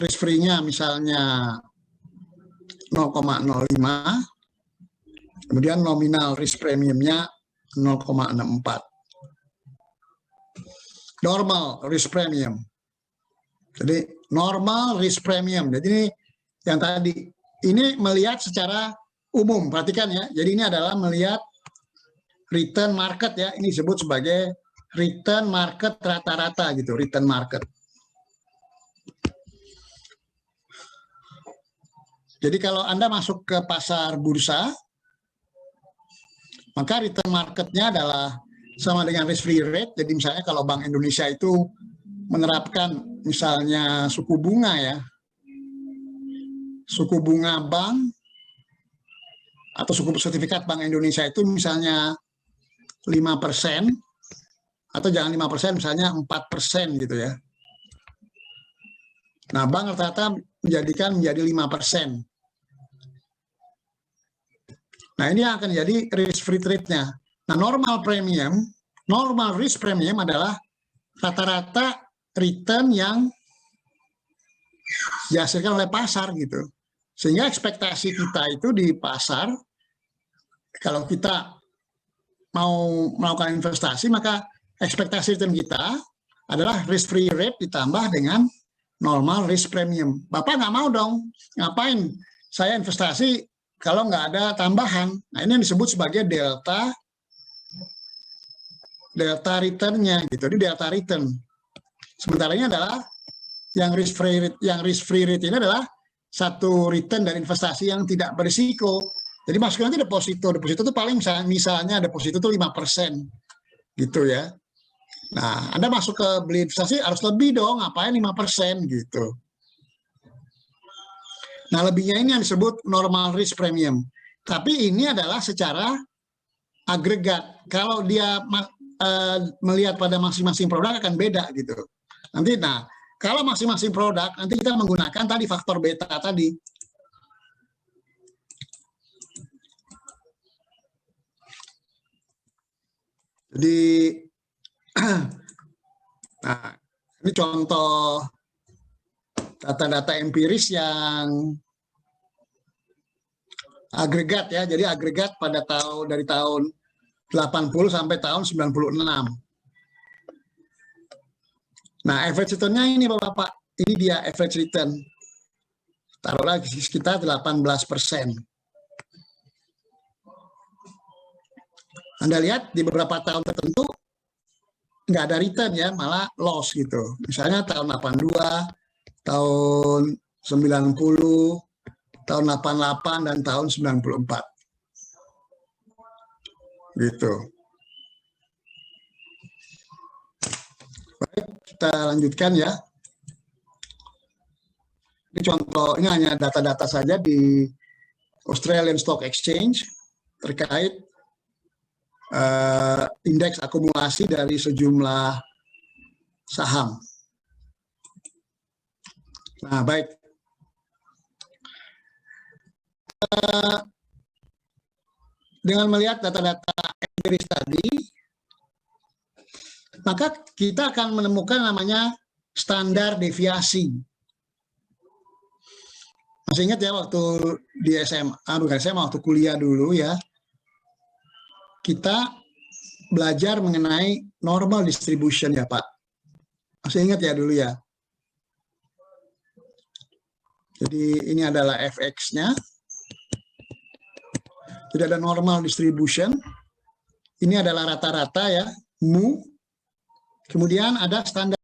risk free-nya misalnya 0,05, kemudian nominal risk premiumnya 0,64. Normal risk premium. Jadi normal risk premium. Jadi ini yang tadi, ini melihat secara umum, perhatikan ya. Jadi ini adalah melihat return market ya. Ini disebut sebagai return market rata-rata gitu, return market. Jadi kalau Anda masuk ke pasar bursa, maka return marketnya adalah sama dengan risk free rate. Jadi misalnya kalau Bank Indonesia itu menerapkan misalnya suku bunga ya, suku bunga bank atau suku sertifikat Bank Indonesia itu misalnya 5%, atau jangan 5%, misalnya 4% gitu ya. Nah, bank rata-rata menjadikan menjadi 5%. Nah, ini akan jadi risk free rate-nya. Nah, normal risk premium adalah rata-rata return yang dihasilkan oleh pasar gitu. Sehingga ekspektasi kita itu di pasar, kalau kita mau melakukan investasi, maka ekspektasi return kita adalah risk free rate ditambah dengan normal risk premium. Bapak nggak mau dong, ngapain saya investasi kalau nggak ada tambahan. Nah, ini yang disebut sebagai delta return-nya gitu. Ini delta return. Sementara ini adalah yang risk free rate ini adalah satu return dari investasi yang tidak berisiko. Jadi masuknya nanti deposito itu paling misalnya deposito itu 5% gitu ya. Nah, Anda masuk ke beli investasi harus lebih dong, ngapain 5% gitu. Nah, lebihnya ini yang disebut normal risk premium. Tapi ini adalah secara agregat. Kalau dia melihat pada masing-masing produk akan beda gitu. Nanti, nah, kalau masing-masing produk, nanti kita menggunakan tadi faktor beta tadi. Jadi, nah, ini contoh data-data empiris yang agregat ya. Jadi agregat pada dari tahun 80 sampai tahun 96. Nah, average return-nya ini Bapak, ini dia average return. Taruhlah sekitar 18%. Anda lihat di beberapa tahun tertentu nggak ada return ya, malah loss gitu. Misalnya tahun 82, tahun 90, tahun 88, dan tahun 94. Gitu. Baik, kita lanjutkan ya. Ini contoh, ini hanya data-data saja di Australian Stock Exchange terkait indeks akumulasi dari sejumlah saham. Nah, baik. Dengan melihat data-data empiris tadi, maka kita akan menemukan namanya standar deviasi. Masih ingat ya waktu di SMA, bukan SMA, waktu kuliah dulu ya, kita belajar mengenai normal distribution ya Pak. Masih ingat ya dulu ya. Jadi ini adalah fx-nya. Jadi ada normal distribution. Ini adalah rata-rata ya, mu. Kemudian ada standar